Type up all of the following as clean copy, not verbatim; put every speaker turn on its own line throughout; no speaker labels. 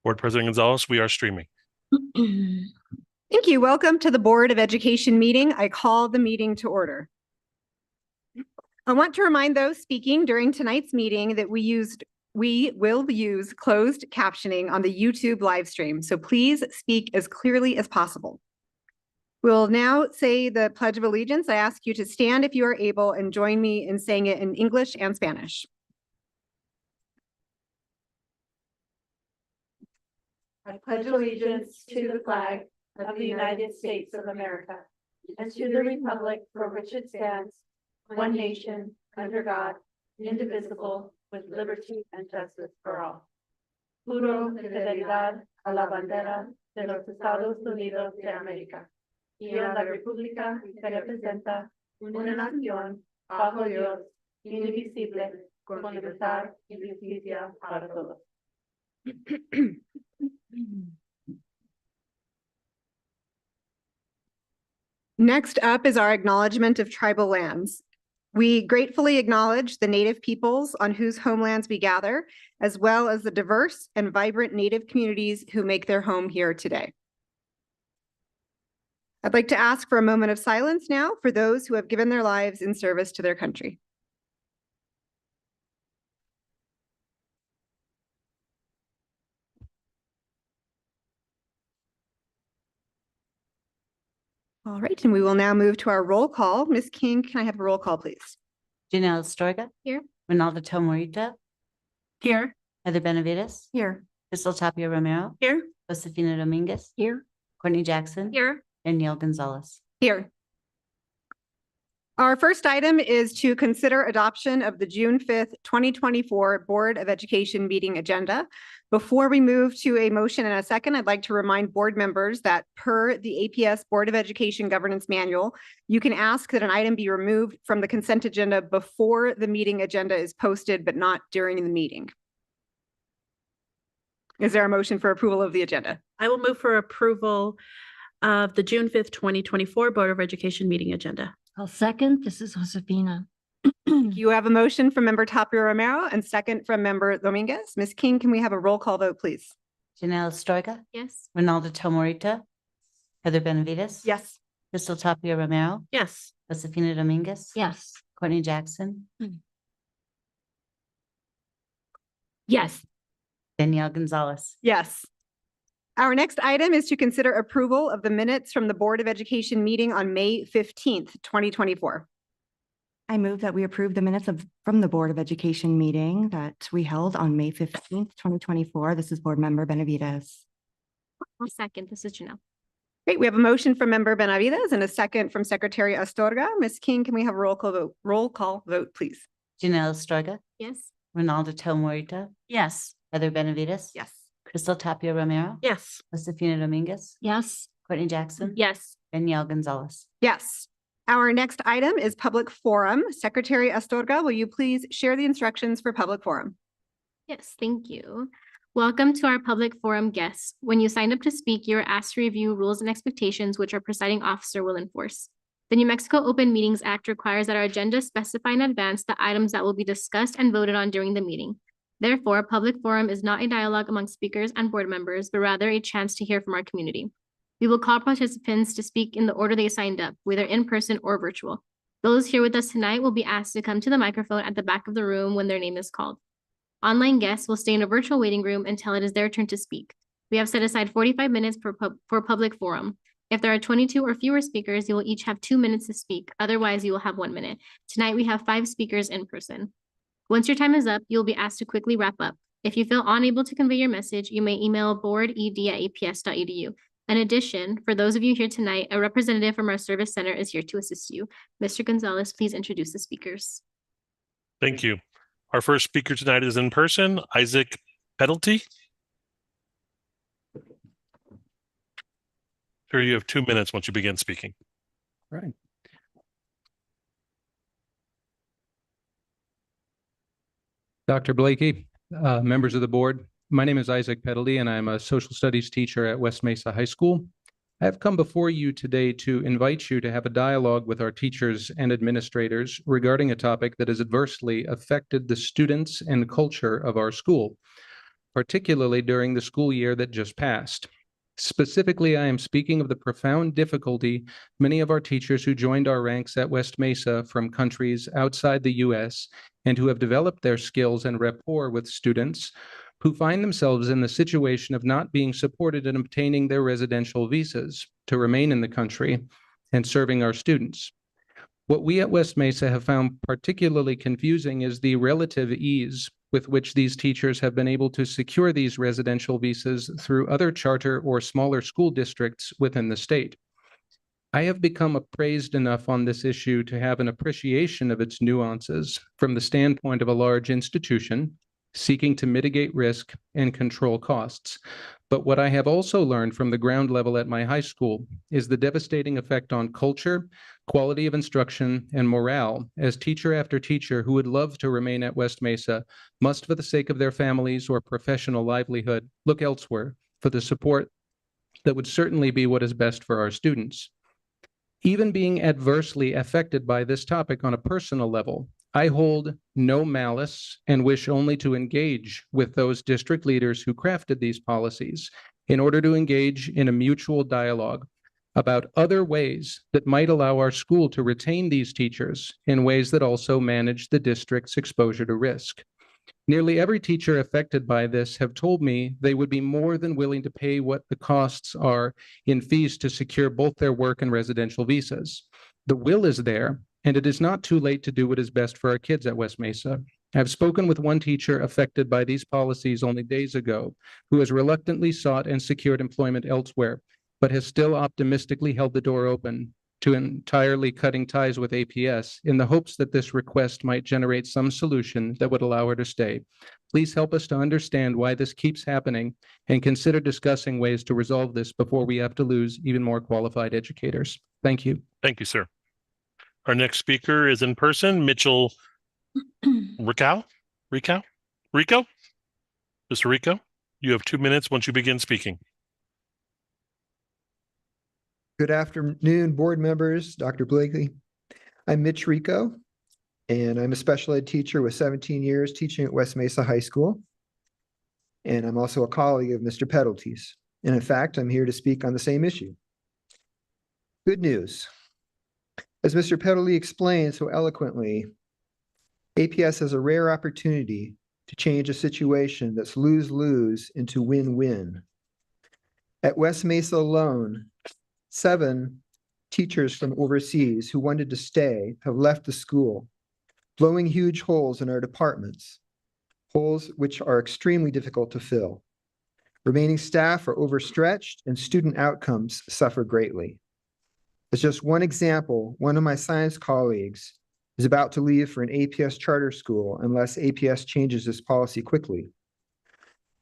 Board President Gonzalez, we are streaming.
Thank you. Welcome to the Board of Education meeting. I call the meeting to order. I want to remind those speaking during tonight's meeting that we will use closed captioning on the YouTube live stream, so please speak as clearly as possible. We'll now say the Pledge of Allegiance. I ask you to stand if you are able and join me in saying it in English and Spanish.
I pledge allegiance to the flag of the United States of America and to the republic for which it stands, one nation, under God, indivisible, with liberty and justice for all. Juro fidelidad a la bandera de los Estados Unidos de América y a la república que representa una nación bajo Dios, indivisible, con libertad y justicia para todos.
Next up is our acknowledgement of tribal lands. We gratefully acknowledge the Native peoples on whose homelands we gather, as well as the diverse and vibrant Native communities who make their home here today. I'd like to ask for a moment of silence now for those who have given their lives in service to their country. All right, and we will now move to our roll call. Ms. King, can I have a roll call, please?
Janelle Astorga.
Here.
Ronaldo Tomorita.
Here.
Heather Benavides.
Here.
Crystal Tapia Romero.
Here.
Josefina Dominguez.
Here.
Courtney Jackson.
Here.
Danielle Gonzalez.
Here. Our first item is to consider adoption of the June 5th, 2024 Board of Education meeting agenda. Before we move to a motion and a second, I'd like to remind board members that per the APS Board of Education Governance Manual, you can ask that an item be removed from the consent agenda before the meeting agenda is posted, but not during the meeting. Is there a motion for approval of the agenda?
I will move for approval of the June 5th, 2024 Board of Education meeting agenda.
I'll second. This is Josefina.
You have a motion from member Tapia Romero and second from member Dominguez. Ms. King, can we have a roll call vote, please?
Janelle Astorga.
Yes.
Ronaldo Tomorita. Heather Benavides.
Yes.
Crystal Tapia Romero.
Yes.
Josefina Dominguez.
Yes.
Courtney Jackson.
Yes.
Danielle Gonzalez.
Yes. Our next item is to consider approval of the minutes from the Board of Education meeting on May 15th, 2024.
I move that we approve the minutes from the Board of Education meeting that we held on May 15th, 2024. This is Board Member Benavides.
I'll second. This is Janelle.
Great. We have a motion from member Benavides and a second from Secretary Astorga. Ms. King, can we have a roll call vote, please?
Janelle Astorga.
Yes.
Ronaldo Tomorita.
Yes.
Heather Benavides.
Yes.
Crystal Tapia Romero.
Yes.
Josefina Dominguez.
Yes.
Courtney Jackson.
Yes.
Danielle Gonzalez.
Yes. Our next item is public forum. Secretary Astorga, will you please share the instructions for public forum?
Yes, thank you. Welcome to our public forum guests. When you signed up to speak, you are asked to review rules and expectations which our presiding officer will enforce. The New Mexico Open Meetings Act requires that our agenda specify in advance the items that will be discussed and voted on during the meeting. Therefore, a public forum is not a dialogue among speakers and board members, but rather a chance to hear from our community. We will call participants to speak in the order they signed up, whether in person or virtual. Those here with us tonight will be asked to come to the microphone at the back of the room when their name is called. Online guests will stay in a virtual waiting room until it is their turn to speak. We have set aside 45 minutes for public forum. If there are 22 or fewer speakers, you will each have 2 minutes to speak. Otherwise, you will have 1 minute. Tonight, we have 5 speakers in person. Once your time is up, you'll be asked to quickly wrap up. If you feel unable to convey your message, you may email boarded@aps.edu. In addition, for those of you here tonight, a representative from our service center is here to assist you. Mr. Gonzalez, please introduce the speakers.
Thank you. Our first speaker tonight is in person, Isaac Pedelty. Sure, you have 2 minutes once you begin speaking.
Right. Dr. Blakey, members of the board, my name is Isaac Pedelty, and I'm a social studies teacher at West Mesa High School. I have come before you today to invite you to have a dialogue with our teachers and administrators regarding a topic that has adversely affected the students and culture of our school. particularly during the school year that just passed. Specifically, I am speaking of the profound difficulty many of our teachers who joined our ranks at West Mesa from countries outside the U.S. and who have developed their skills and rapport with students who find themselves in the situation of not being supported in obtaining their residential visas to remain in the country and serving our students. What we at West Mesa have found particularly confusing is the relative ease with which these teachers have been able to secure these residential visas through other charter or smaller school districts within the state. I have become appraised enough on this issue to have an appreciation of its nuances from the standpoint of a large institution seeking to mitigate risk and control costs. But what I have also learned from the ground level at my high school is the devastating effect on culture, quality of instruction, and morale as teacher after teacher who would love to remain at West Mesa must, for the sake of their families or professional livelihood, look elsewhere for the support that would certainly be what is best for our students. Even being adversely affected by this topic on a personal level, I hold no malice and wish only to engage with those district leaders who crafted these policies in order to engage in a mutual dialogue about other ways that might allow our school to retain these teachers in ways that also manage the district's exposure to risk. Nearly every teacher affected by this have told me they would be more than willing to pay what the costs are in fees to secure both their work and residential visas. The will is there, and it is not too late to do what is best for our kids at West Mesa. I've spoken with one teacher affected by these policies only days ago, who has reluctantly sought and secured employment elsewhere, but has still optimistically held the door open to entirely cutting ties with APS in the hopes that this request might generate some solution that would allow her to stay. Please help us to understand why this keeps happening and consider discussing ways to resolve this before we have to lose even more qualified educators. Thank you.
Thank you, sir. Our next speaker is in person, Mitchell Rico? Mr. Rico, you have 2 minutes once you begin speaking.
Good afternoon, board members, Dr. Blakely. I'm Mitch Rico, and I'm a special ed teacher with 17 years teaching at West Mesa High School. And I'm also a colleague of Mr. Peddlety's. And in fact, I'm here to speak on the same issue. Good news. As Mr. Peddlety explained so eloquently, APS has a rare opportunity to change a situation that's lose-lose into win-win. At West Mesa alone, 7 teachers from overseas who wanted to stay have left the school, blowing huge holes in our departments, holes which are extremely difficult to fill. Remaining staff are overstretched and student outcomes suffer greatly. As just one example, one of my science colleagues is about to leave for an APS charter school unless APS changes this policy quickly.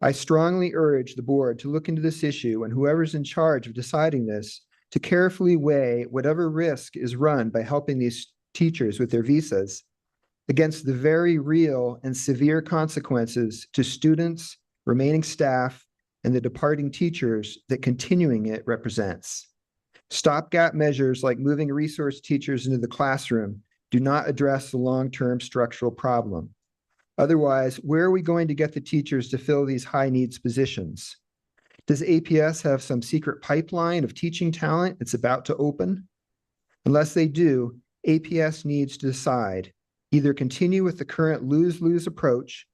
I strongly urge the board to look into this issue and whoever's in charge of deciding this to carefully weigh whatever risk is run by helping these teachers with their visas against the very real and severe consequences to students, remaining staff, and the departing teachers that continuing it represents. Stopgap measures like moving resource teachers into the classroom do not address the long-term structural problem. Otherwise, where are we going to get the teachers to fill these high needs positions? Does APS have some secret pipeline of teaching talent it's about to open? Unless they do, APS needs to decide, either continue with the current lose-lose approach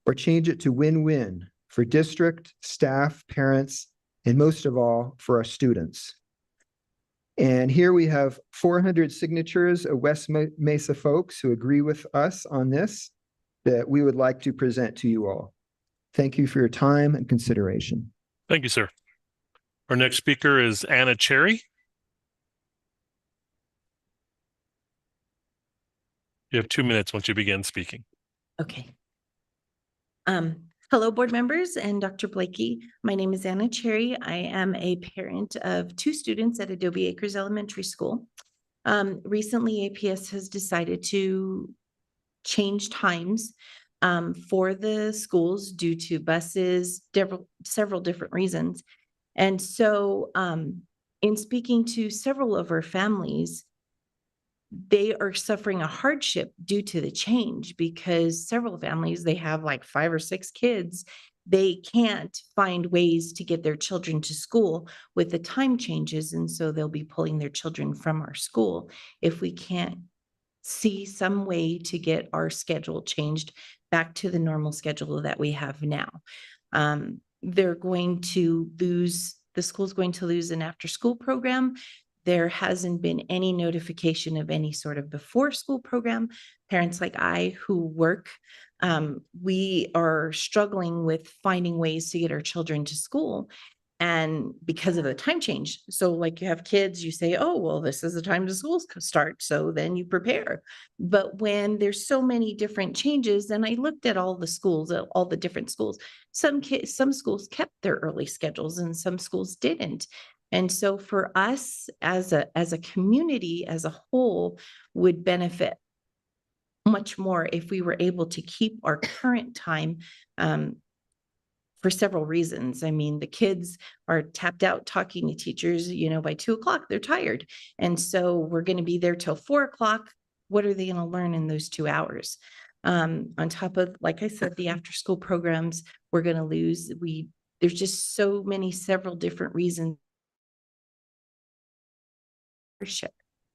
or change it to win-win for district, staff, parents, and most of all, for our students. And here we have 400 signatures of West Mesa folks who agree with us on this that we would like to present to you all. Thank you for your time and consideration.
Thank you, sir. Our next speaker is Anna Cherry. You have 2 minutes once you begin speaking.
Okay. Hello, board members and Dr. Blakey. My name is Anna Cherry. I am a parent of 2 students at Adobe Acres Elementary School. Recently, APS has decided to change times for the schools due to buses, several different reasons. And so in speaking to several of our families, they are suffering a hardship due to the change because several families, they have like 5 or 6 kids they can't find ways to get their children to school with the time changes. And so they'll be pulling their children from our school if we can't see some way to get our schedule changed back to the normal schedule that we have now. They're going to lose, the school's going to lose an after-school program. There hasn't been any notification of any sort of before-school program. Parents like I who work, we are struggling with finding ways to get our children to school. And because of the time change, so like you have kids, you say, oh, well, this is the time the schools start. So then you prepare. But when there's so many different changes, and I looked at all the schools, all the different schools, some schools kept their early schedules and some schools didn't. And so for us as a community, as a whole, would benefit much more if we were able to keep our current time, for several reasons. I mean, the kids are tapped out talking to teachers, by 2 o'clock, they're tired. And so we're going to be there till 4 o'clock. What are they going to learn in those 2 hours? On top of, like I said, the after school programs, we're going to lose. There's just so many, several different reasons.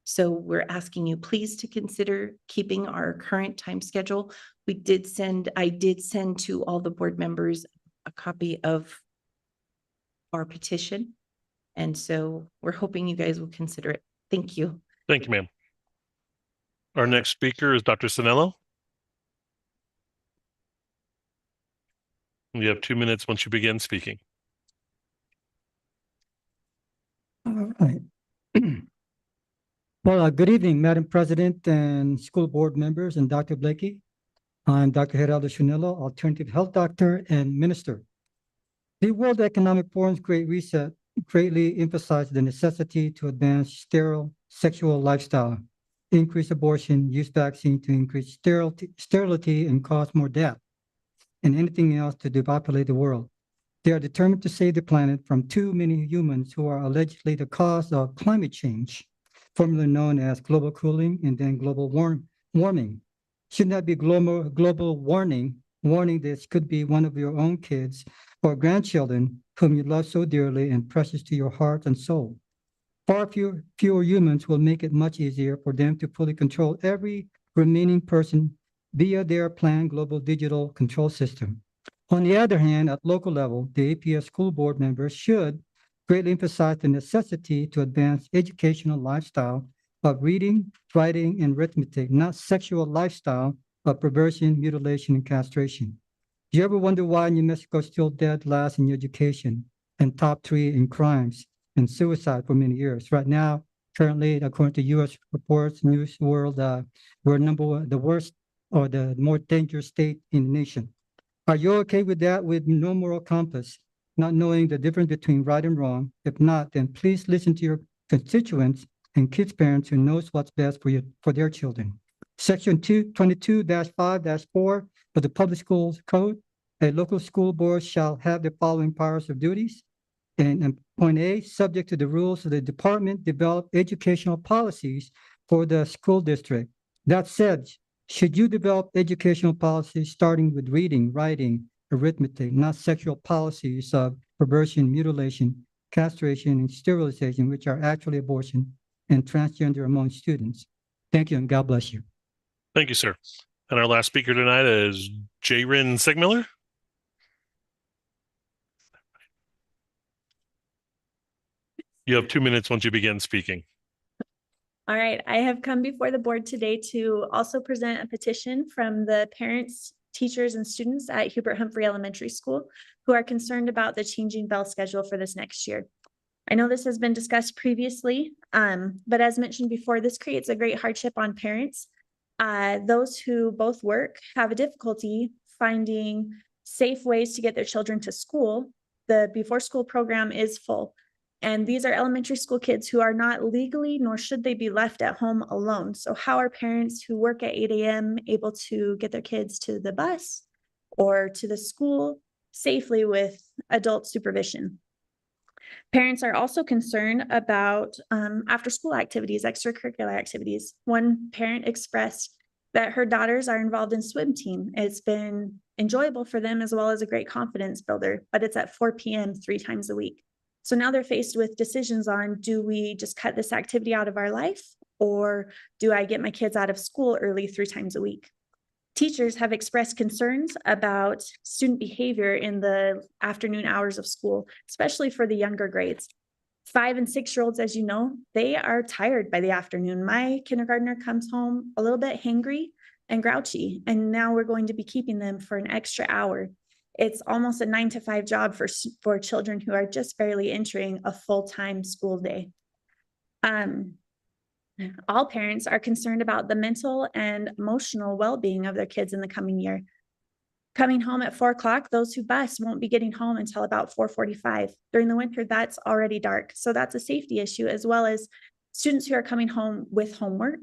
So we're asking you please to consider keeping our current time schedule. I did send to all the board members a copy of our petition. And so we're hoping you guys will consider it. Thank you.
Thank you, ma'am. Our next speaker is Dr. Sinello. You have 2 minutes once you begin speaking.
All right. Well, good evening, Madam President and school board members and Dr. Blakey. I'm Dr. Geraldo Chunillo, alternative health doctor and minister. The World Economic Forum's Great Reset greatly emphasized the necessity to advance sterile sexual lifestyle, increase abortion, use vaccine to increase sterility and cause more death, and anything else to depopulate the world. They are determined to save the planet from too many humans who are allegedly the cause of climate change, formerly known as global cooling and then global warming. Should not be global warning this could be one of your own kids or grandchildren whom you love so dearly and precious to your heart and soul. Far fewer humans will make it much easier for them to fully control every remaining person via their planned global digital control system. On the other hand, at local level, the APS school board members should greatly emphasize the necessity to advance educational lifestyle of reading, writing, and arithmetic, not sexual lifestyle of perversion, mutilation, and castration. Do you ever wonder why New Mexico is still dead last in education and top 3 in crimes and suicide for many years? Right now, currently, according to U.S. reports, News World, we're the worst or the more dangerous state in the nation. Are you okay with that, with no moral compass, not knowing the difference between right and wrong? If not, then please listen to your constituents and kids' parents who knows what's best for their children. Section 22-5-4 of the Public Schools Code, a local school board shall have the following powers of duties. And point A, subject to the rules of the department, develop educational policies for the school district. That said, should you develop educational policies starting with reading, writing, arithmetic, not sexual policies of perversion, mutilation, castration, and sterilization, which are actually abortion and transgender among students? Thank you, and God bless you.
Thank you, sir. And our last speaker tonight is Jayrin Sigmiller. You have 2 minutes once you begin speaking.
All right, I have come before the board today to also present a petition from the parents, teachers, and students at Hubert Humphrey Elementary School who are concerned about the changing bell schedule for this next year. I know this has been discussed previously, but as mentioned before, this creates a great hardship on parents. Those who both work have a difficulty finding safe ways to get their children to school. The before school program is full. And these are elementary school kids who are not legally, nor should they be left at home alone. So how are parents who work at 8 a.m. able to get their kids to the bus or to the school safely with adult supervision? Parents are also concerned about after school activities, extracurricular activities. One parent expressed that her daughters are involved in swim team. It's been enjoyable for them as well as a great confidence builder, but it's at 4 p.m. 3 times a week. So now they're faced with decisions on, do we just cut this activity out of our life, or do I get my kids out of school early 3 times a week? Teachers have expressed concerns about student behavior in the afternoon hours of school, especially for the younger grades. 5 and 6-year-olds, as you know, they are tired by the afternoon. My kindergartner comes home a little bit hangry and grouchy, and now we're going to be keeping them for an extra hour. It's almost a 9 to 5 job for children who are just barely entering a full-time school day. All parents are concerned about the mental and emotional well-being of their kids in the coming year. Coming home at 4 o'clock, those who bus won't be getting home until about 4:45. During the winter, that's already dark. So that's a safety issue, as well as students who are coming home with homework,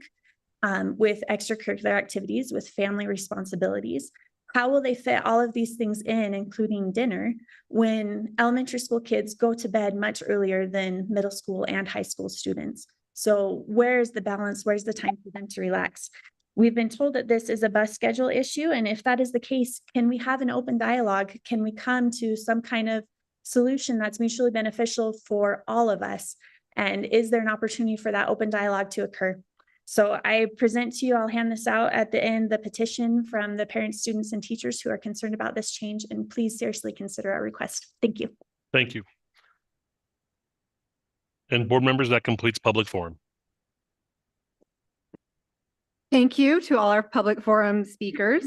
with extracurricular activities, with family responsibilities. How will they fit all of these things in, including dinner, when elementary school kids go to bed much earlier than middle school and high school students? So where's the balance? Where's the time for them to relax? We've been told that this is a bus schedule issue. And if that is the case, can we have an open dialogue? Can we come to some kind of solution that's mutually beneficial for all of us? And is there an opportunity for that open dialogue to occur? So I present to you, I'll hand this out at the end, the petition from the parents, students, and teachers who are concerned about this change. And please seriously consider our request. Thank you.
Thank you. And board members, that completes public forum.
Thank you to all our public forum speakers.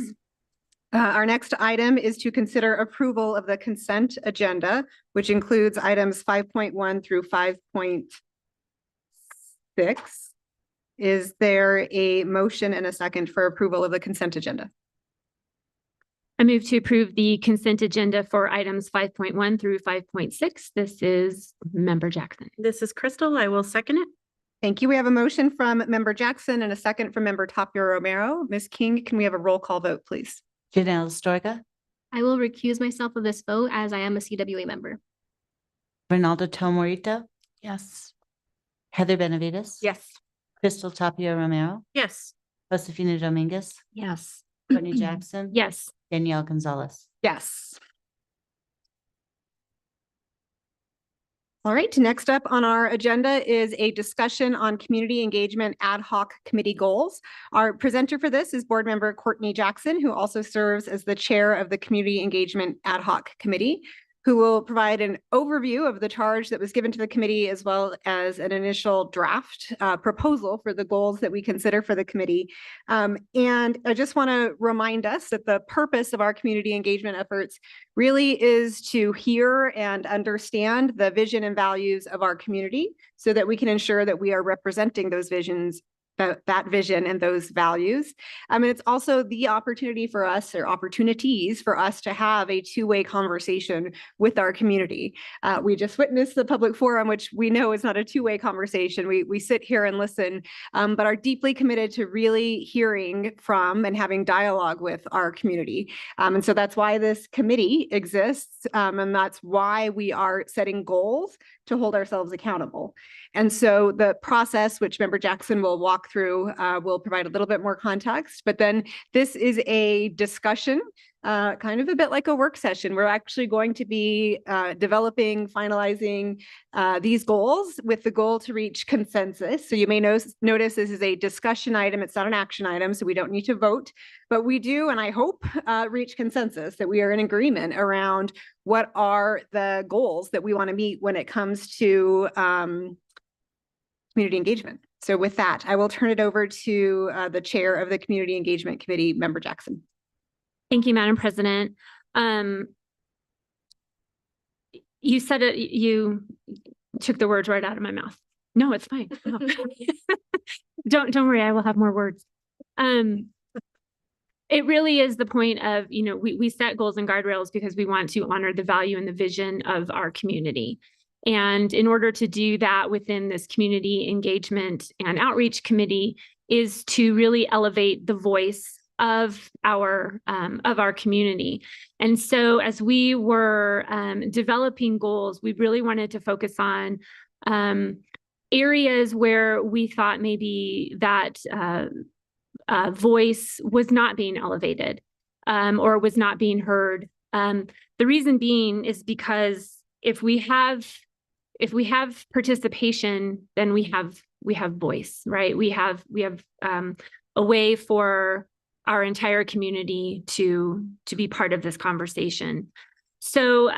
Our next item is to consider approval of the consent agenda, which includes items 5.1 through 5.6. Is there a motion and a second for approval of the consent agenda?
I move to approve the consent agenda for items 5.1 through 5.6. This is Member Jackson.
This is Crystal. I will second it.
Thank you. We have a motion from Member Jackson and a second from Member Tapia Romero. Ms. King, can we have a roll call vote, please?
Janelle Astorga,
I will recuse myself of this vote as I am a CWA member.
Ronaldo Tomorito,
Yes.
Heather Benavides.
Yes.
Crystal Tapia Romero,
Yes.
Josefina Dominguez,
Yes.
Courtney Jackson.
Yes.
Danielle Gonzalez.
Yes. All right, next up on our agenda is a discussion on community engagement ad hoc committee goals. Our presenter for this is board member Courtney Jackson, who also serves as the chair of the Community Engagement Ad Hoc Committee, who will provide an overview of the charge that was given to the committee, as well as an initial draft proposal for the goals that we consider for the committee. And I just want to remind us that the purpose of our community engagement efforts really is to hear and understand the vision and values of our community so that we can ensure that we are representing those visions, that vision and those values. And it's also the opportunity for us, or opportunities for us, to have a two-way conversation with our community. We just witnessed the public forum, which we know is not a two-way conversation. We sit here and listen, but are deeply committed to really hearing from and having dialogue with our community. And so that's why this committee exists. And that's why we are setting goals to hold ourselves accountable. And so the process, which Member Jackson will walk through, will provide a little bit more context, but then this is a discussion, kind of a bit like a work session. We're actually going to be developing, finalizing these goals with the goal to reach consensus. So you may notice this is a discussion item. It's not an action item, so we don't need to vote, but we do, and I hope, reach consensus that we are in agreement around what are the goals that we want to meet when it comes to community engagement. So with that, I will turn it over to the chair of the Community Engagement Committee, Member Jackson.
Thank you, Madam President. You said it, you took the words right out of my mouth. No, it's fine. No. Don't worry, I will have more words. It really is the point of, we set goals and guardrails because we want to honor the value and the vision of our community. And in order to do that within this community engagement and outreach committee is to really elevate the voice of our community. And so as we were developing goals, we really wanted to focus on areas where we thought maybe that
voice was not being elevated or was not being heard. The reason being is because if we have participation, then we have voice, right? We have a way for our entire community to be part of this conversation. So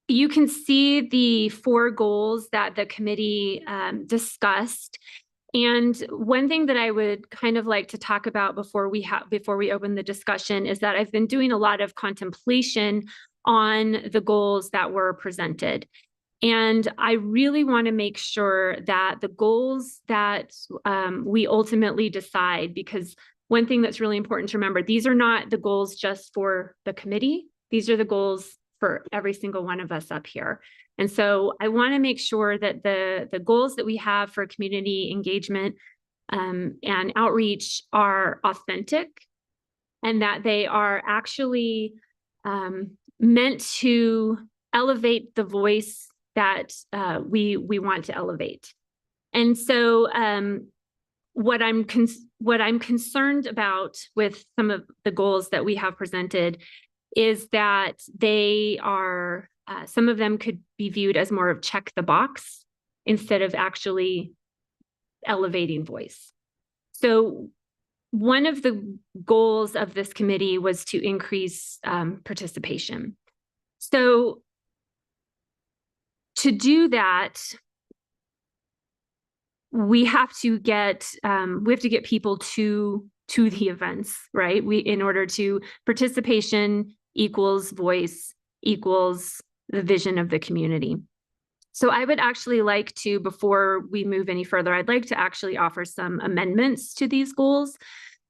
you can see the 4 goals that the committee discussed. And one thing that I would kind of like to talk about before we open the discussion is that I've been doing a lot of contemplation on the goals that were presented. And I really want to make sure that the goals that we ultimately decide, because one thing that's really important to remember, these are not the goals just for the committee. These are the goals for every single one of us up here. And so I want to make sure that the goals that we have for community engagement and outreach are authentic, and that they are actually meant to elevate the voice that we want to elevate. And so what I'm concerned about with some of the goals that we have presented is that they are, some of them could be viewed as more of check the box instead of actually elevating voice. So one of the goals of this committee was to increase participation. So to do that, we have to get people to the events, right? In order to participation equals voice equals the vision of the community. So I would actually like to, before we move any further, I'd like to actually offer some amendments to these goals,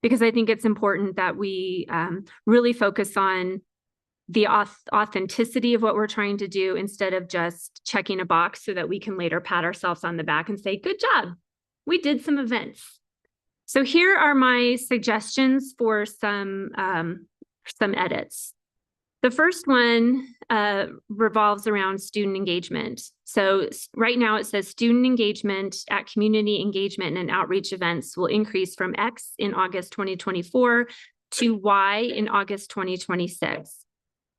because I think it's important that we really focus on the authenticity of what we're trying to do instead of just checking a box so that we can later pat ourselves on the back and say, good job, we did some events. So here are my suggestions for some edits. The first one revolves around student engagement. So right now it says student engagement at community engagement and outreach events will increase from X in August 2024 to Y in August 2026.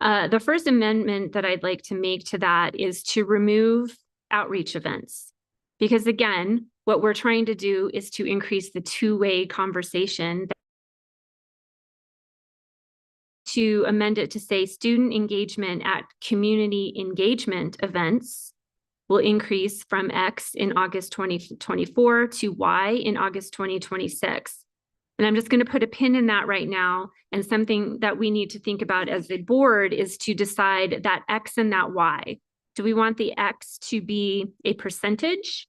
The first amendment that I'd like to make to that is to remove outreach events. Because again, what we're trying to do is to increase the two-way conversation. To amend it to say student engagement at community engagement events will increase from X in August 2024 to Y in August 2026. And I'm just going to put a pin in that right now. And something that we need to think about as a board is to decide that X and that Y. Do we want the X to be a percentage?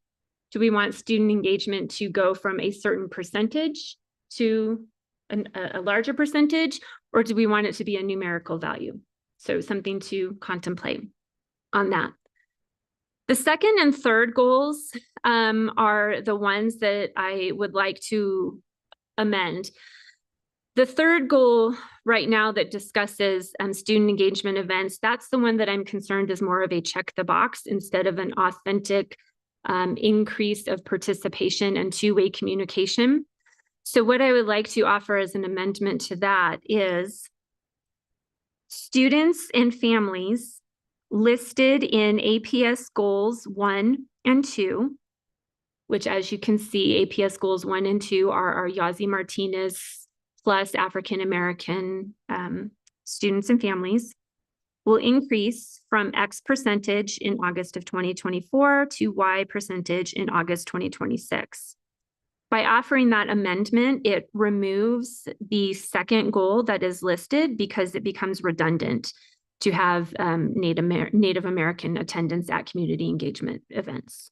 Do we want student engagement to go from a certain percentage to a larger percentage? Or do we want it to be a numerical value? So something to contemplate on that. The second and third goals are the ones that I would like to amend. The third goal right now that discusses student engagement events, that's the one that I'm concerned is more of a check the box instead of an authentic increase of participation and two-way communication. So what I would like to offer as an amendment to that is students and families listed in APS goals 1 and 2, which as you can see, APS goals 1 and 2 are our Yazzie Martinez plus African-American students and families, will increase from X percentage in August of 2024 to Y percentage in August 2026. By offering that amendment, it removes the second goal that is listed because it becomes redundant to have Native American attendance at community engagement events.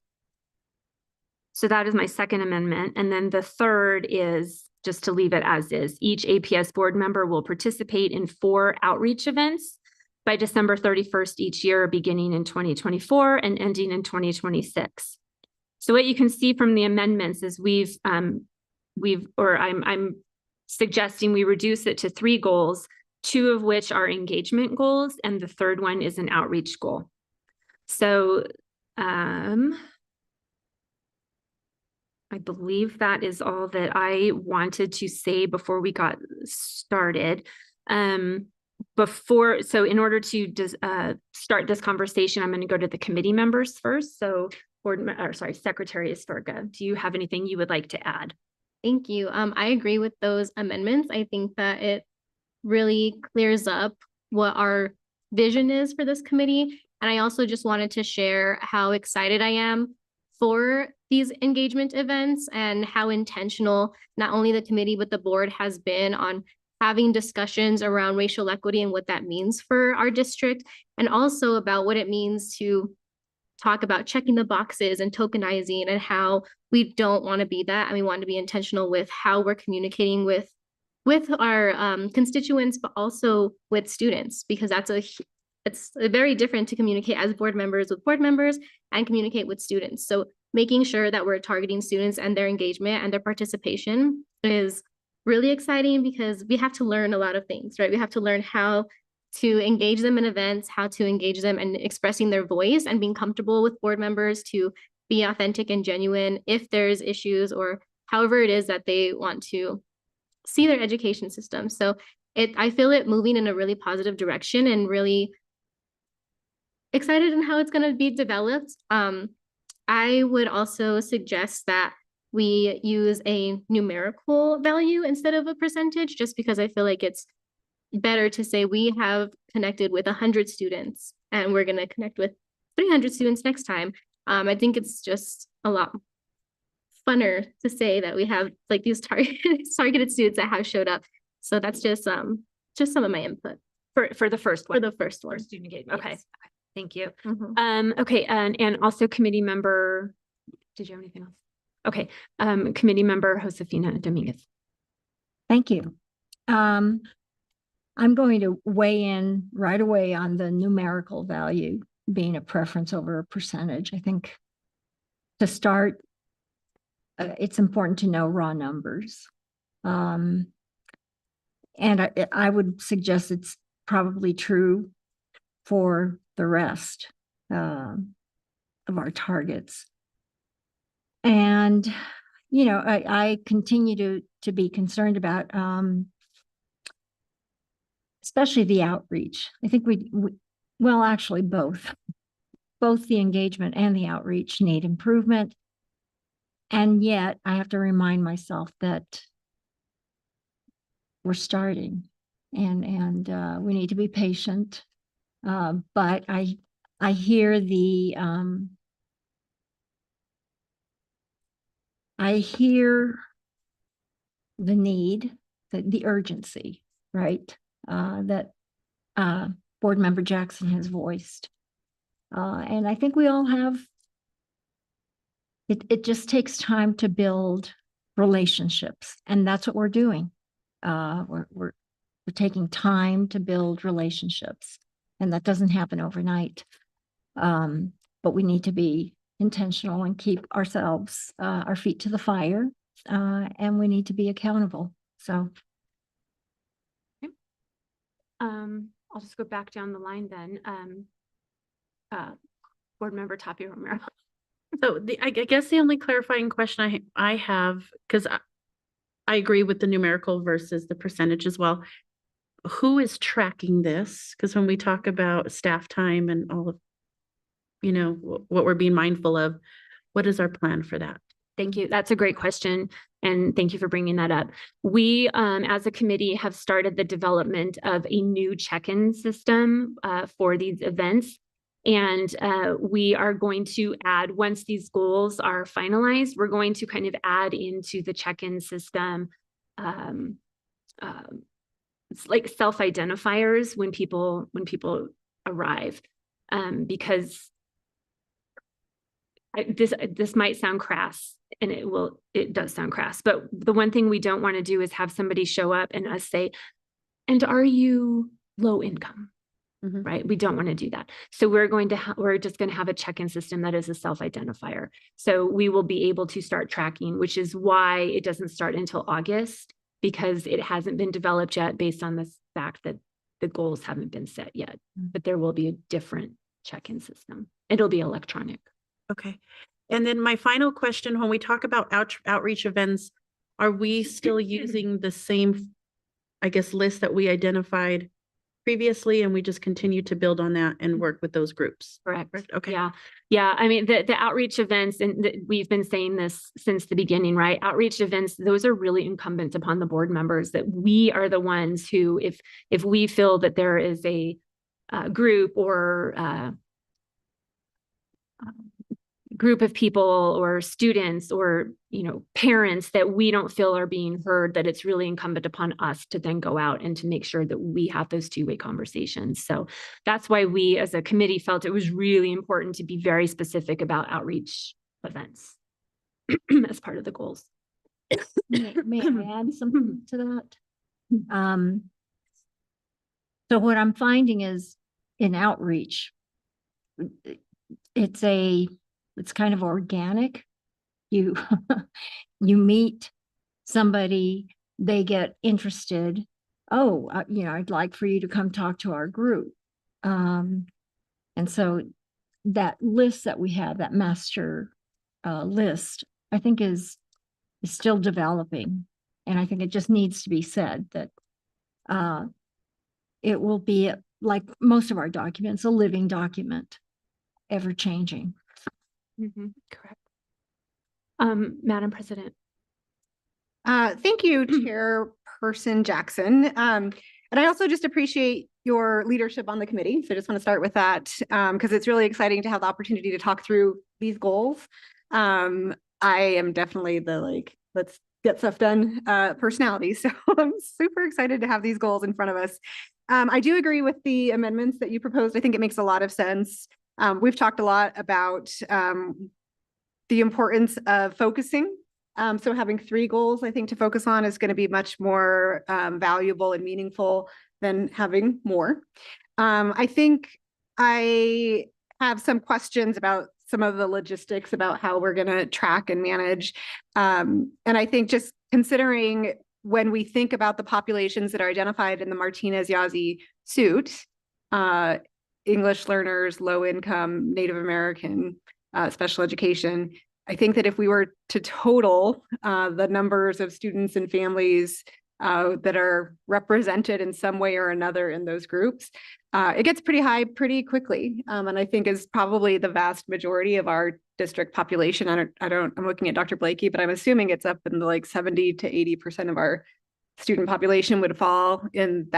So that is my second amendment. And then the third is just to leave it as is. Each APS board member will participate in 4 outreach events by December 31st each year, beginning in 2024 and ending in 2026. So what you can see from the amendments is I'm suggesting we reduce it to 3 goals, 2 of which are engagement goals, and the third one is an outreach goal. So I believe that is all that I wanted to say before we got started. So in order to start this conversation, I'm going to go to the committee members first. So Secretary Astorga, do you have anything you would like to add?
Thank you. I agree with those amendments. I think that it really clears up what our vision is for this committee. And I also just wanted to share how excited I am for these engagement events and how intentional not only the committee, but the board has been on having discussions around racial equity and what that means for our district, and also about what it means to talk about checking the boxes and tokenizing and how we don't want to be that. And we want to be intentional with how we're communicating with our constituents, but also with students, because it's very different to communicate as board members with board members and communicate with students. So making sure that we're targeting students and their engagement and their participation is really exciting, because we have to learn a lot of things, right? We have to learn how to engage them in events, how to engage them in expressing their voice and being comfortable with board members to be authentic and genuine if there's issues or however it is that they want to see their education system. So I feel it moving in a really positive direction and really excited in how it's going to be developed. I would also suggest that we use a numerical value instead of a percentage, just because I feel like it's better to say we have connected with 100 students and we're going to connect with 300 students next time. I think it's just a lot funner to say that we have like these targeted students that have showed up. So that's just some of my input
For the first one.
for the first one.
Student engagement. Okay.
Yes.
Thank you.
Mhm.
Okay. And also committee member, did you have anything else? Okay. Committee member Josefina Dominguez.
Thank you. I'm going to weigh in right away on the numerical value being a preference over a percentage. I think to start, it's important to know raw numbers. And I would suggest it's probably true for the rest of our targets. And, you know, I continue to be concerned about especially the outreach. I think well, actually both the engagement and the outreach need improvement. And yet I have to remind myself that we're starting and we need to be patient. But I hear the need, the urgency, right? That Board Member Jackson has voiced. And I think we all have, it just takes time to build relationships, and that's what we're doing. We're taking time to build relationships, and that doesn't happen overnight. But we need to be intentional and keep ourselves, our feet to the fire, and we need to be accountable. So.
I'll just go back down the line then. Board Member Tapia Romero.
So I guess the only clarifying question I have, because I agree with the numerical versus the percentage as well. Who is tracking this? Because when we talk about staff time and all of, you know, what we're being mindful of, what is our plan for that?
Thank you. That's a great question. And thank you for bringing that up. We, as a committee, have started the development of a new check-in system for these events. And we are going to add, once these goals are finalized, we're going to kind of add into the check-in system, it's like self-identifiers when people arrive, because this might sound crass, and it does sound crass, but the one thing we don't want to do is have somebody show up and us say, and are you low income?
Mm-hmm.
Right? We don't want to do that. So we're just going to have a check-in system that is a self-identifier. So we will be able to start tracking, which is why it doesn't start until August, because it hasn't been developed yet based on the fact that the goals haven't been set yet, but there will be a different check-in system. It'll be electronic.
Okay. And then my final question, when we talk about outreach events, are we still using the same, I guess, list that we identified previously, and we just continue to build on that and work with those groups?
Correct.
Okay.
Yeah. Yeah. I mean, the outreach events, and we've been saying this since the beginning, right? Outreach events, those are really incumbent upon the board members, that we are the ones who, if we feel that there is a group or group of people or students or, you know, parents that we don't feel are being heard, that it's really incumbent upon us to then go out and to make sure that we have those two-way conversations. So that's why we as a committee felt it was really important to be very specific about outreach events as part of the goals.
May I add something to that? So what I'm finding is in outreach, it's kind of organic. You, you meet somebody, they get interested. Oh, you know, I'd like for you to come talk to our group. And so that list that we have, that master list, I think is still developing. And I think it just needs to be said that it will be, like most of our documents, a living document, ever changing.
Correct. Madam President.
Thank you, Chairperson Jackson. And I also just appreciate your leadership on the committee. So I just want to start with that because it's really exciting to have the opportunity to talk through these goals. I am definitely the let's get stuff done personality. So I'm super excited to have these goals in front of us. I do agree with the amendments that you proposed. I think it makes a lot of sense. We've talked a lot about the importance of focusing. So having 3 goals, I think, to focus on is going to be much more valuable and meaningful than having more. I think I have some questions about some of the logistics about how we're going to track and manage. And I think just considering when we think about the populations that are identified in the Martinez-Yazzie suit, English learners, low income, Native American, special education, I think that if we were to total the numbers of students and families that are represented in some way or another in those groups, it gets pretty high pretty quickly. And I think is probably the vast majority of our district population. I'm looking at Dr. Blakey, but I'm assuming it's up in the 70 to 80% of our student population would fall in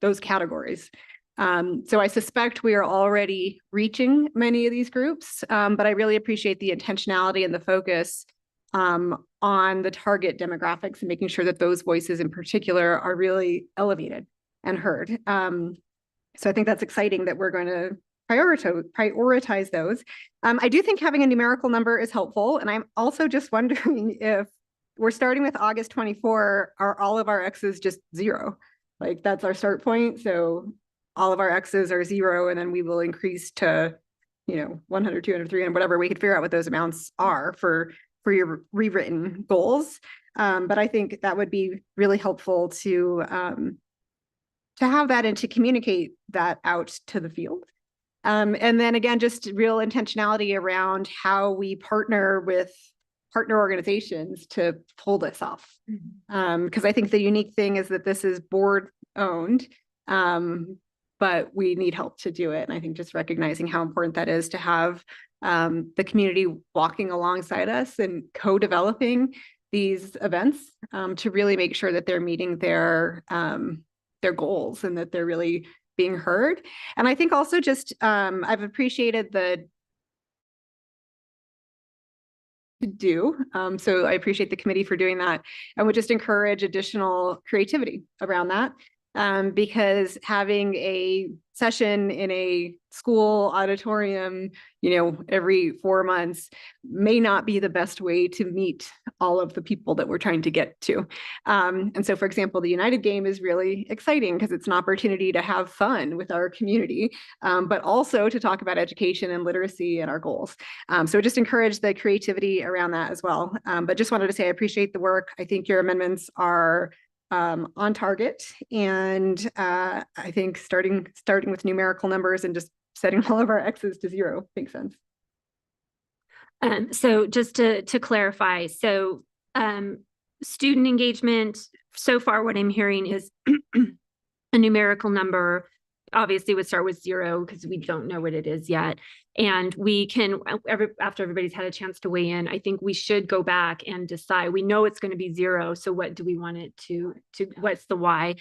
those categories. So I suspect we are already reaching many of these groups, but I really appreciate the intentionality and the focus on the target demographics and making sure that those voices in particular are really elevated and heard. So I think that's exciting that we're going to prioritize those. I do think having a numerical number is helpful. And I'm also just wondering if we're starting with August 24, are all of our X's just 0? Like that's our start point. So all of our X's are 0, and then we will increase to, 100, 200, 300, whatever. We could figure out what those amounts are for your rewritten goals. But I think that would be really helpful to have that and to communicate that out to the field. And then again, just real intentionality around how we partner with partner organizations to pull this off. Because I think the unique thing is that this is board owned, but we need help to do it. And I think just recognizing how important that is to have the community walking alongside us and co-developing these events to really make sure that they're meeting their goals and that they're really being heard. And I think also just I've appreciated the so I appreciate the committee for doing that, and would just encourage additional creativity around that. Because having a session in a school auditorium, every 4 months may not be the best way to meet all of the people that we're trying to get to. And so, for example, the United Game is really exciting because it's an opportunity to have fun with our community, but also to talk about education and literacy and our goals. So just encourage the creativity around that as well. But just wanted to say I appreciate the work. I think your amendments are on target, and I think starting with numerical numbers and just setting all of our X's to 0 makes sense.
So just to clarify, so student engagement, so far what I'm hearing is a numerical number obviously would start with 0 because we don't know what it is yet. And we can, after everybody's had a chance to weigh in, I think we should go back and decide. We know it's going to be 0. So what do we want it to what's the why?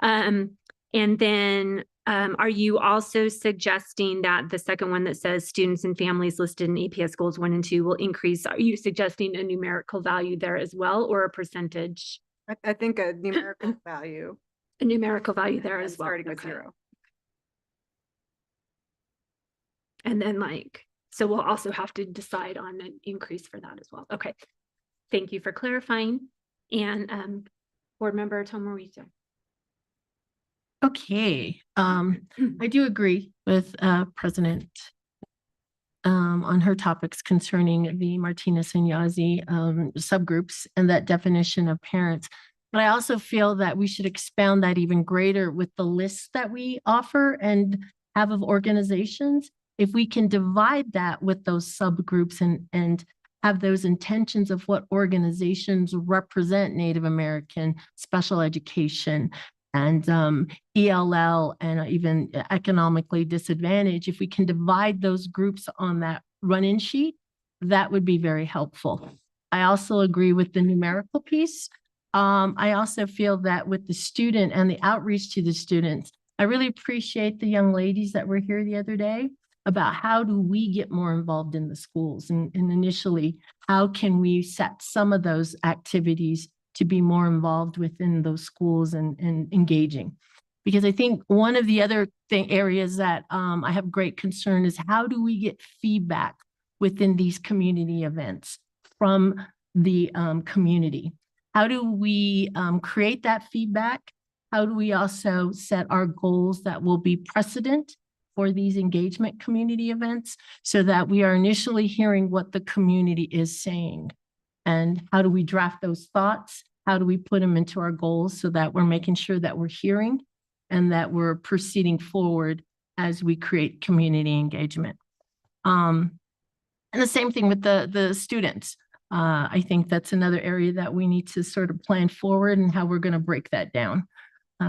And then are you also suggesting that the second one that says students and families listed in APS goals 1 and 2 will increase? Are you suggesting a numerical value there as well, or a percentage?
I think a numerical value.
A numerical value there as well.
Starting with
Okay.
0.
And then so we'll also have to decide on an increase for that as well. Okay. Thank you for clarifying. And Board Member Tomorito.
Okay, I do agree with President on her topics concerning the Martinez and Yazzie subgroups and that definition of parents. But I also feel that we should expound that even greater with the lists that we offer and have of organizations. If we can divide that with those subgroups and have those intentions of what organizations represent Native American, special education, and ELL, and even economically disadvantaged, if we can divide those groups on that run-in sheet, that would be very helpful. I also agree with the numerical piece. I also feel that with the student and the outreach to the students, I really appreciate the young ladies that were here the other day about how do we get more involved in the schools, and initially, how can we set some of those activities to be more involved within those schools and engaging. Because I think one of the other areas that I have great concern is how do we get feedback within these community events from the community? How do we create that feedback? How do we also set our goals that will be precedent for these engagement community events so that we are initially hearing what the community is saying? And how do we draft those thoughts? How do we put them into our goals so that we're making sure that we're hearing and that we're proceeding forward as we create community engagement? And the same thing with the students. I think that's another area that we need to sort of plan forward and how we're going to break that down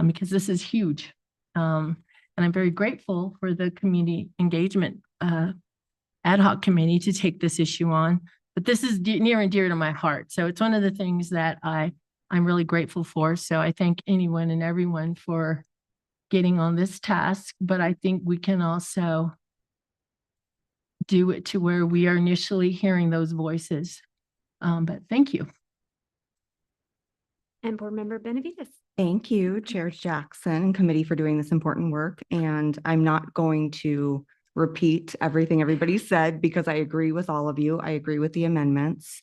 because this is huge. And I'm very grateful for the community engagement ad hoc committee to take this issue on. But this is near and dear to my heart. So it's one of the things that I'm really grateful for. So I thank anyone and everyone for getting on this task. But I think we can also do it to where we are initially hearing those voices. But thank you.
And Board Member Benavides.
Thank you, Chair Jackson and committee for doing this important work. And I'm not going to repeat everything everybody said because I agree with all of you. I agree with the amendments.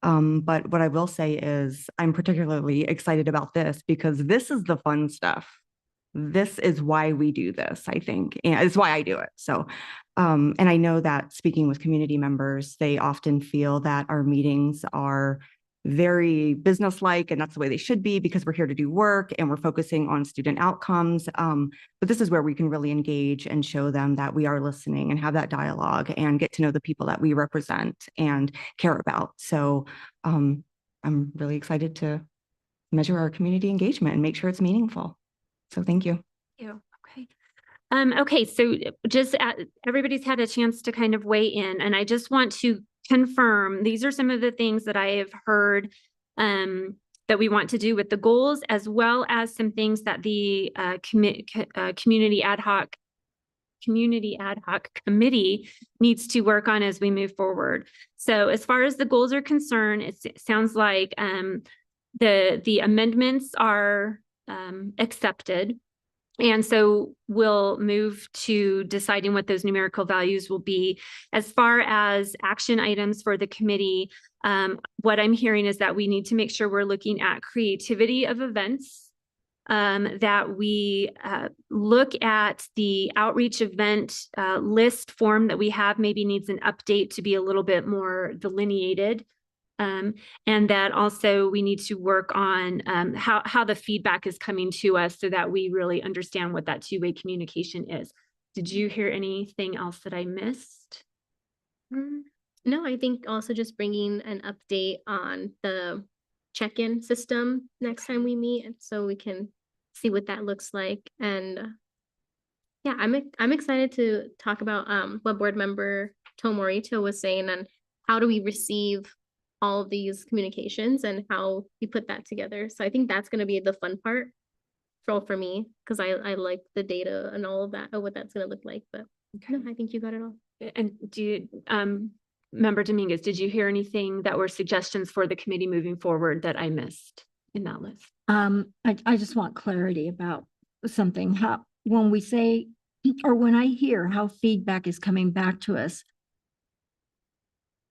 But what I will say is I'm particularly excited about this because this is the fun stuff. This is why we do this, I think, and it's why I do it. So, and I know that speaking with community members, they often feel that our meetings are very businesslike, and that's the way they should be because we're here to do work and we're focusing on student outcomes. But this is where we can really engage and show them that we are listening and have that dialogue and get to know the people that we represent and care about. So I'm really excited to measure our community engagement and make sure it's meaningful. So thank you.
Thank you. Okay. Okay, so just everybody's had a chance to kind of weigh in, and I just want to confirm these are some of the things that I have heard that we want to do with the goals, as well as some things that the community ad hoc committee needs to work on as we move forward. So as far as the goals are concerned, it sounds like the amendments are accepted. And so we'll move to deciding what those numerical values will be. As far as action items for the committee, what I'm hearing is that we need to make sure we're looking at creativity of events, that we look at the outreach event list form that we have maybe needs an update to be a little bit more delineated. And that also we need to work on how the feedback is coming to us so that we really understand what that two-way communication is. Did you hear anything else that I missed?
No, I think also just bringing an update on the check-in system next time we meet, and so we can see what that looks like. And yeah, I'm excited to talk about what board member Tomorito was saying and how do we receive all of these communications and how we put that together. So I think that's going to be the fun part for me, because I like the data and all of that, of what that's going to look like. But no, I think you got it all.
And do you, Member Dominguez, did you hear anything that were suggestions for the committee moving forward that I missed in that list?
I just want clarity about something. How, when we say, or when I hear how feedback is coming back to us,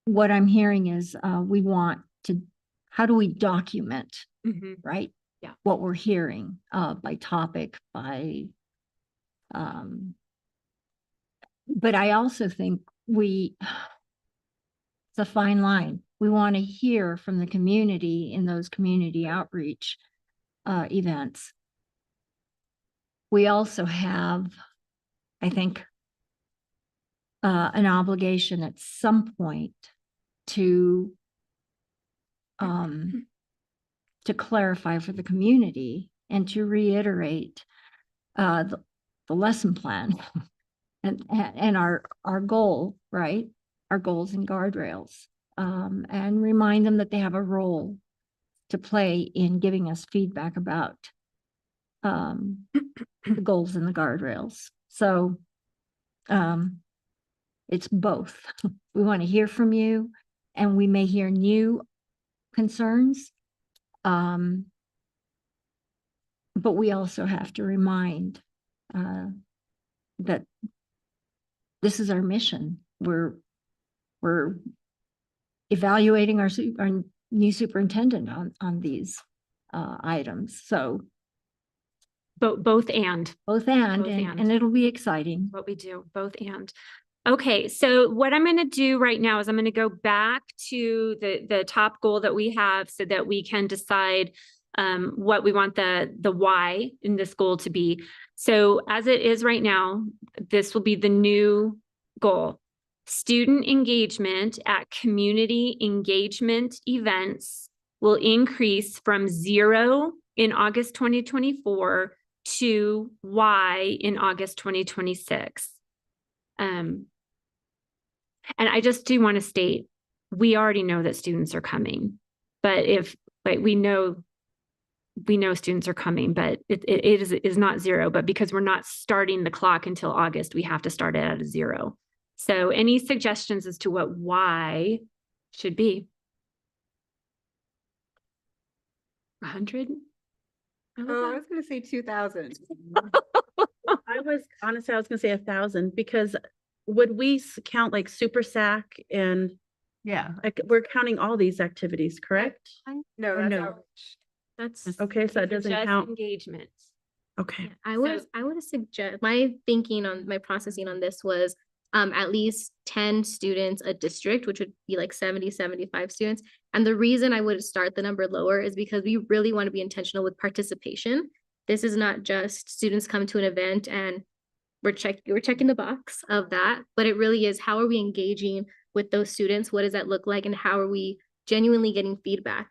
what I'm hearing is, we want to, how do we document, right?
Yeah.
What we're hearing, by topic, by, but I also think it's a fine line. We want to hear from the community in those community outreach events. We also have, I think, an obligation at some point to clarify for the community and to reiterate the lesson plan and our goal, right? Our goals and guardrails, and remind them that they have a role to play in giving us feedback about the goals and the guardrails. So it's both. We want to hear from you, and we may hear new concerns. But we also have to remind that this is our mission. We're evaluating our new superintendent on these items. So
Both and.
And it'll be exciting.
What we do, both and. Okay, so what I'm going to do right now is I'm going to go back to the top goal that we have so that we can decide what we want the why in this goal to be. So as it is right now, this will be the new goal. Student engagement at community engagement events will increase from 0 in August 2024 to Y in August 2026. And I just do want to state, we already know that students are coming, but if like we know students are coming, but it is not 0, but because we're not starting the clock until August, we have to start it at a 0. So any suggestions as to what Y should be? 100?
I was going to say 2,000.
Honestly, I was gonna say 1,000, because would we count like Super SAC and like we're counting all these activities, correct?
No,
Or
that's
no?
outreach.
That's
Okay, so that
These are
doesn't
just
count.
engagement.
Okay.
I would suggest, my thinking on my processing on this was at least 10 students a district, which would be like 70, 75 students. And the reason I would start the number lower is because we really want to be intentional with participation. This is not just students come to an event and we're checking the box of that, but it really is, how are we engaging with those students? What does that look like? And how are we genuinely getting feedback?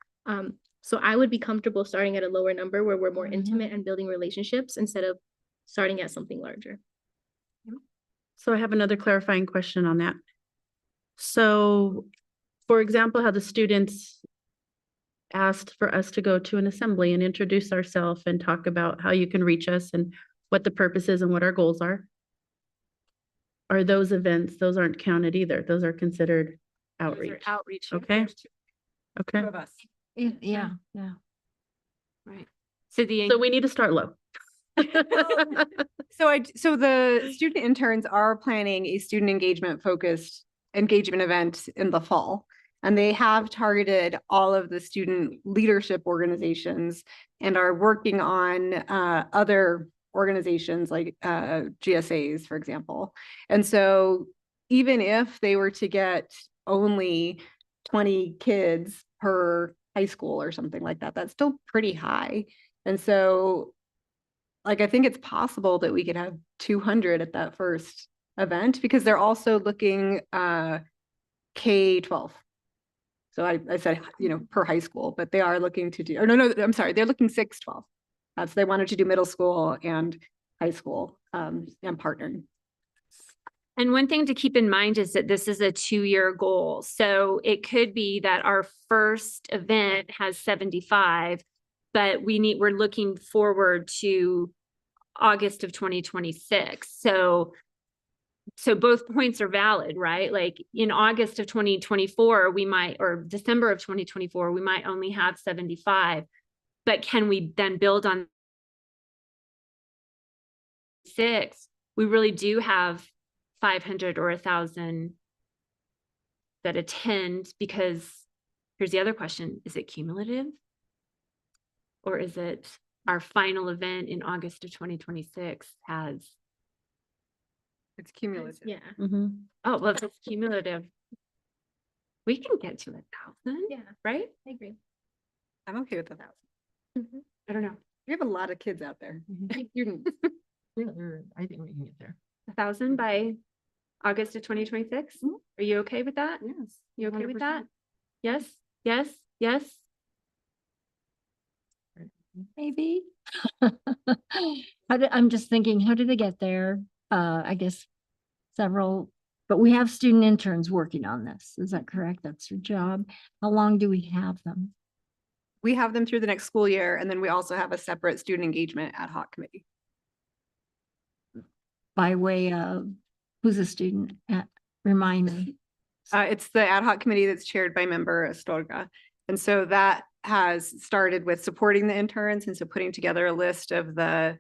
So I would be comfortable starting at a lower number where we're more intimate and building relationships instead of starting at something larger.
So I have another clarifying question on that. So, for example, how the students asked for us to go to an assembly and introduce ourselves and talk about how you can reach us and what the purpose is and what our goals are. Are those events, those aren't counted either. Those are considered outreach.
Outreach.
Okay. Okay.
Two of us.
Yeah.
Right. So
So we need to start low.
So the student interns are planning a student engagement focused engagement event in the fall. And they have targeted all of the student leadership organizations and are working on other organizations like GSAs, for example. And so even if they were to get only 20 kids per high school or something like that, that's still pretty high. And so like, I think it's possible that we could have 200 at that first event, because they're also looking K-12. So I said, per high school, but they are looking to do, or no, I'm sorry, they're looking 6-12. So they wanted to do middle school and high school, and partnering.
And one thing to keep in mind is that this is a 2-year goal. So it could be that our first event has 75, but we're looking forward to August of 2026. So both points are valid, right? Like in August of 2024, we might, or December of 2024, we might only have 75, but can we then build on 6? We really do have 500 or 1,000 that attend, because here's the other question. Is it cumulative? Or is it our final event in August of 2026 has?
It's cumulative.
Yeah.
Mm-hmm.
Oh, well, if it's cumulative, we can get to 1,000.
Yeah.
Right?
I agree.
I'm okay with 1,000.
I don't know.
We have a lot of kids out there. Students.
I think we can get there.
1,000 by August of 2026. Are you okay with that?
Yes.
You okay with
100%.
that? Yes, yes, yes.
Maybe. I'm just thinking, how do they get there? I guess several, but we have student interns working on this. Is that correct? That's your job. How long do we have them?
We have them through the next school year, and then we also have a separate student engagement ad hoc committee.
By way of, who's a student at, remind me.
It's the ad hoc committee that's chaired by member Astorga. And so that has started with supporting the interns, and so putting together a list of the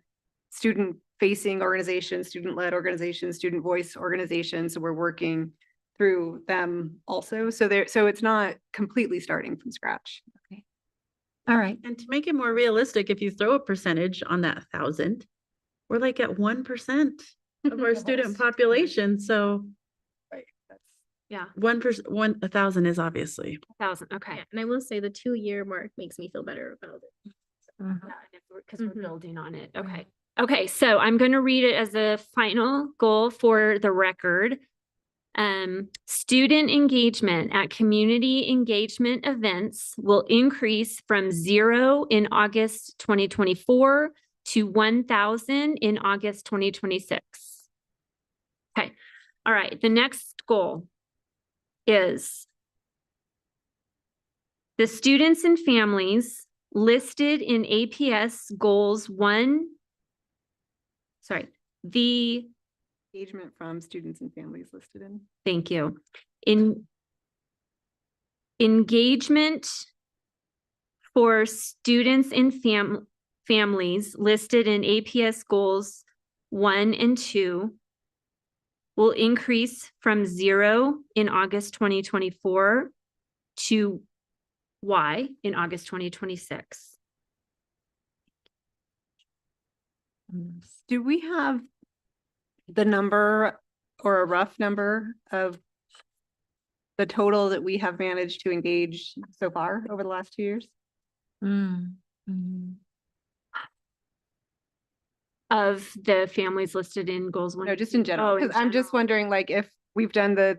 student facing organizations, student-led organizations, student voice organizations. So we're working through them also. So it's not completely starting from scratch.
Okay. All right.
And to make it more realistic, if you throw a percentage on that 1,000, we're like at 1% of our student population. So
Right. That's
Yeah,
1,000 is obviously.
1,000. Okay.
Yeah, and I will say the 2-year mark makes me feel better about it.
Because we're building on it. Okay. Okay, so I'm going to read it as a final goal for the record. Student engagement at community engagement events will increase from 0 in August 2024 to 1,000 in August 2026. Okay. All right. The next goal is the students and families listed in APS goals the
engagement from students and families listed in.
Thank you. In engagement for students and families listed in APS goals 1 and 2 will increase from 0 in August 2024 to Y in August 2026.
Do we have the number or a rough number of the total that we have managed to engage so far over the last 2 years?
Of the families listed in goals 1?
No, just in general,
Oh, in
because I'm just
general.
wondering, like, if we've done the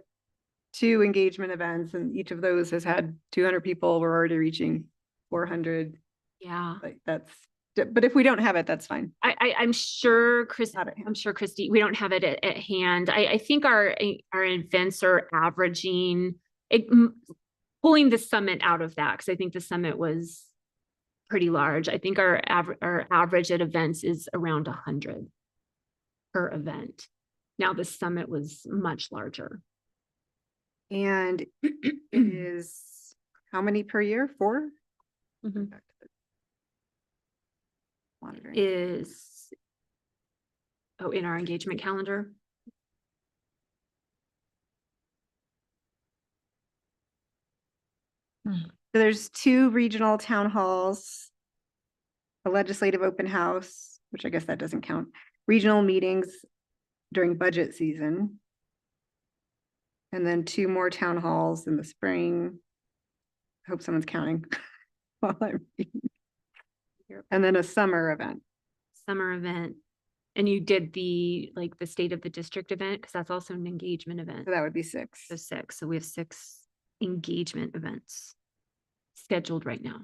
2 engagement events and each of those has had 200 people, we're already reaching 400.
Yeah.
Like but if we don't have it, that's fine.
I'm sure
Got it.
I'm sure Christy, we don't have it at hand. I think our events are averaging, pulling the summit out of that, because I think the summit was pretty large. I think our average at events is around 100 per event. Now the summit was much larger.
And it is how many per year? 4?
Mhm.
Back to the monitoring.
Is in our engagement calendar.
So there's 2 regional town halls, a legislative open house, which I guess that doesn't count, regional meetings during budget season, and then 2 more town halls in the spring. I hope someone's counting while I'm reading. And then a summer event.
Summer event. And you did the, like, the state of the district event, because that's also an engagement event.
So that would be 6.
So 6. So we have 6 engagement events scheduled right now.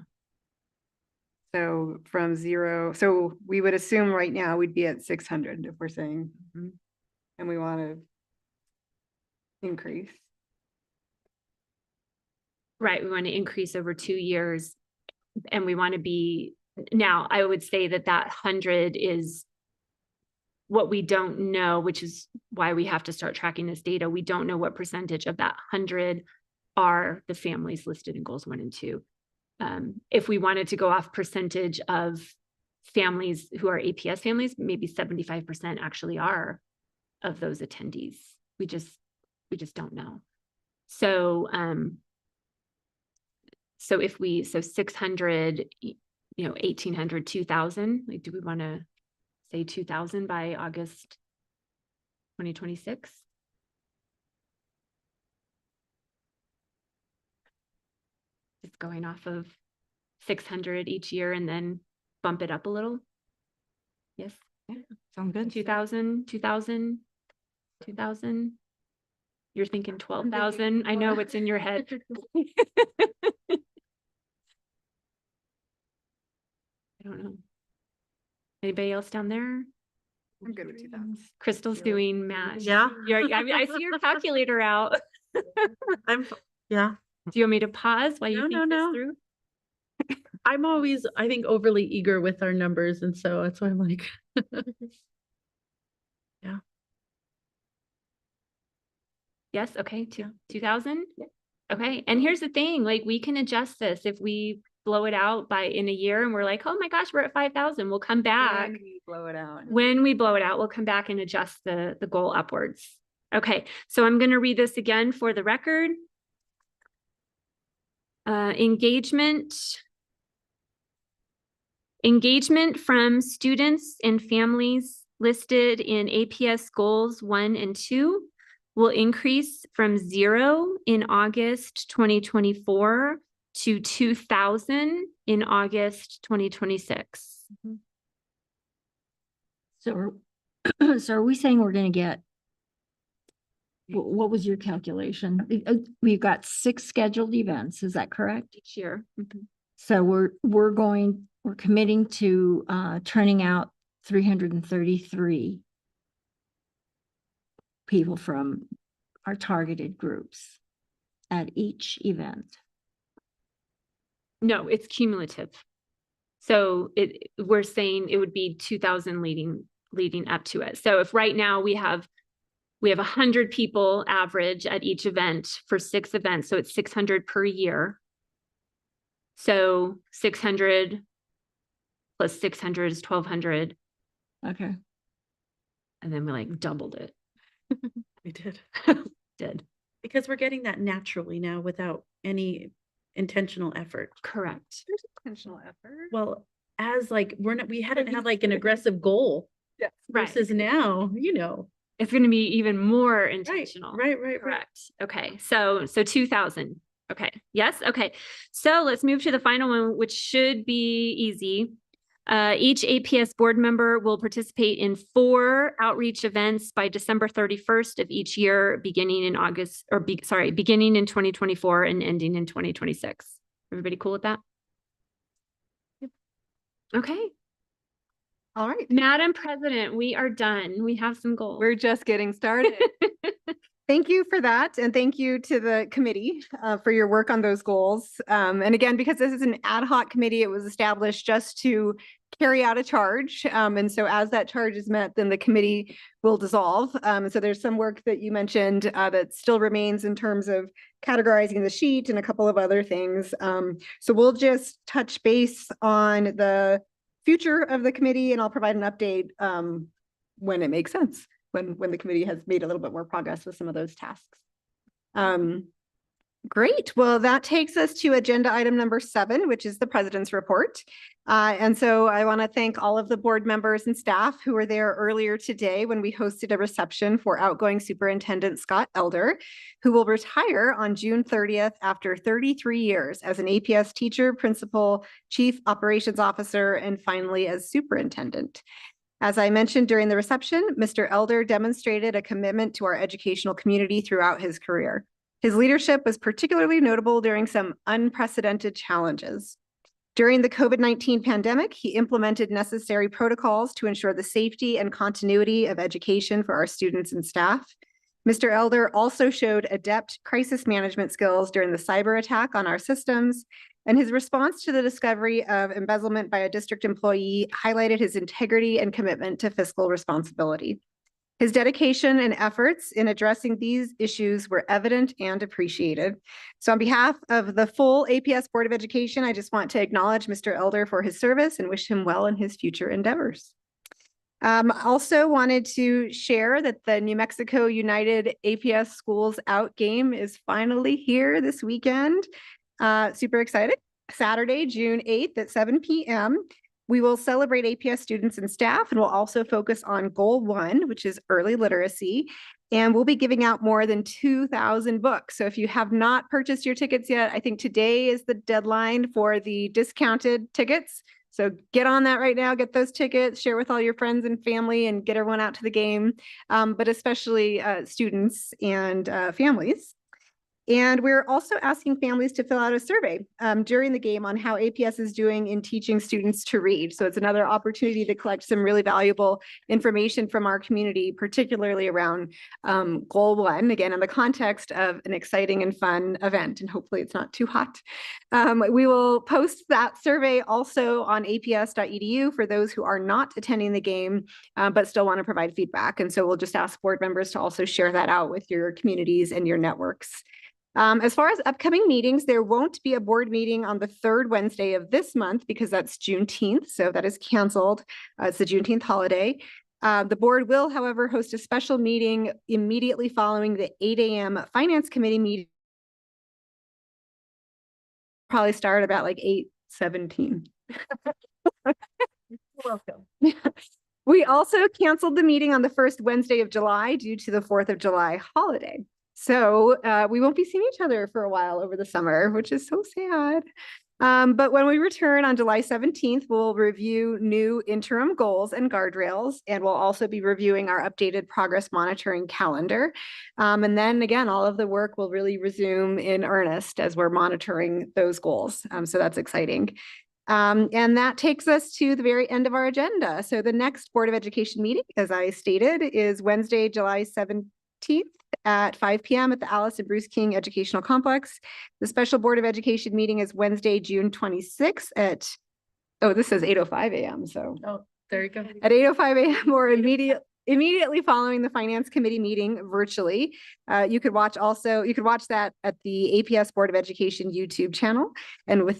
So from 0, so we would assume right now we'd be at 600 if we're saying,
Mhm.
and we want to increase.
Right, we want to increase over 2 years, and we want to be, now, I would say that 100 is what we don't know, which is why we have to start tracking this data. We don't know what percentage of that 100 are the families listed in goals 1 and 2. If we wanted to go off percentage of families who are APS families, maybe 75% actually are of those attendees. We just don't know. So, so 600, 1,800, 2,000, like, do we want to say 2,000 by August 2026? Just going off of 600 each year and then bump it up a little? Yes?
Sound good?
2,000, 2,000, 2,000? You're thinking 12,000? I know what's in your head. I don't know. Anybody else down there?
I'm good with 2,000.
Crystal's doing math.
Yeah.
I see your calculator out.
Yeah.
Do you want me to pause while you think this through?
I'm always, I think, overly eager with our numbers, and so that's why I'm like. Yeah.
Yes, okay, 2,000? Okay, and here's the thing, like, we can adjust this if we blow it out in a year and we're like, oh my gosh, we're at 5,000. We'll come back.
When we blow it out.
When we blow it out, we'll come back and adjust the goal upwards. Okay, so I'm going to read this again for the record. Engagement from students and families listed in APS goals 1 and 2 will increase from 0 in August 2024 to 2,000 in August 2026.
So, so are we saying we're going to get, what was your calculation? We've got 6 scheduled events, is that correct?
Each year.
So we're committing to turning out 333 people from our targeted groups at each event.
No, it's cumulative. So we're saying it would be 2,000 leading up to it. So if right now we have 100 people average at each event for 6 events, so it's 600 per year. So 600 plus 600 is 1,200.
Okay.
And then we like doubled it.
We did.
Did.
Because we're getting that naturally now without any intentional effort.
Correct.
There's intentional effort.
Well, as like, we hadn't had like an aggressive goal
Right.
versus now,
It's going to be even more intentional.
Right.
Correct. Okay. So 2,000. Okay. Yes. Okay. So let's move to the final one, which should be easy. Each APS board member will participate in 4 outreach events by December 31st of each year, beginning in beginning in 2024 and ending in 2026. Everybody cool with that? Yep. Okay.
All right.
Madam President, we are done. We have some goals.
We're just getting started. Thank you for that. And thank you to the committee for your work on those goals. And again, because this is an ad hoc committee, it was established just to carry out a charge. And so as that charge is met, then the committee will dissolve. So there's some work that you mentioned that still remains in terms of categorizing the sheet and a couple of other things. So we'll just touch base on the future of the committee, and I'll provide an update when it makes sense, when the committee has made a little bit more progress with some of those tasks. Great. Well, that takes us to agenda item number 7, which is the president's report. And so I want to thank all of the board members and staff who were there earlier today when we hosted a reception for outgoing Superintendent Scott Elder, who will retire on June 30th after 33 years as an APS teacher, principal, chief operations officer, and finally as superintendent. As I mentioned during the reception, Mr. Elder demonstrated a commitment to our educational community throughout his career. His leadership was particularly notable during some unprecedented challenges. During the COVID-19 pandemic, he implemented necessary protocols to ensure the safety and continuity of education for our students and staff. Mr. Elder also showed adept crisis management skills during the cyber attack on our systems, and his response to the discovery of embezzlement by a district employee highlighted his integrity and commitment to fiscal responsibility. His dedication and efforts in addressing these issues were evident and appreciated. So on behalf of the full APS Board of Education, I just want to acknowledge Mr. Elder for his service and wish him well in his future endeavors. Also wanted to share that the New Mexico United APS Schools Out game is finally here this weekend. Super excited. Saturday, June 8th at 7 p.m. We will celebrate APS students and staff, and we'll also focus on Goal 1, which is early literacy. And we'll be giving out more than 2,000 books. So if you have not purchased your tickets yet, I think today is the deadline for the discounted tickets. So get on that right now, get those tickets, share with all your friends and family, and get everyone out to the game, but especially students and families. And we're also asking families to fill out a survey during the game on how APS is doing in teaching students to read. So it's another opportunity to collect some really valuable information from our community, particularly around Goal 1, again, in the context of an exciting and fun event, and hopefully it's not too hot. We will post that survey also on aps.edu for those who are not attending the game, but still want to provide feedback. And so we'll just ask board members to also share that out with your communities and your networks. As far as upcoming meetings, there won't be a board meeting on the third Wednesday of this month because that's Juneteenth, so that is canceled. It's the Juneteenth holiday. The board will, however, host a special meeting immediately following the 8 a.m. Finance Committee meeting. Probably start about like 8:17.
Welcome.
We also canceled the meeting on the first Wednesday of July due to the 4th of July holiday. So we won't be seeing each other for a while over the summer, which is so sad. But when we return on July 17th, we'll review new interim goals and guardrails, and we'll also be reviewing our updated progress monitoring calendar. And then again, all of the work will really resume in earnest as we're monitoring those goals. So that's exciting. And that takes us to the very end of our agenda. So the next Board of Education meeting, as I stated, is Wednesday, July 17th. At 5 p.m. at the Alice and Bruce King Educational Complex. The special Board of Education meeting is Wednesday, June 26th at, oh, this says 8:05 a.m. So
There you go.
at 8:05 a.m. or immediately following the Finance Committee meeting virtually. You could watch that at the APS Board of Education YouTube channel. And with that,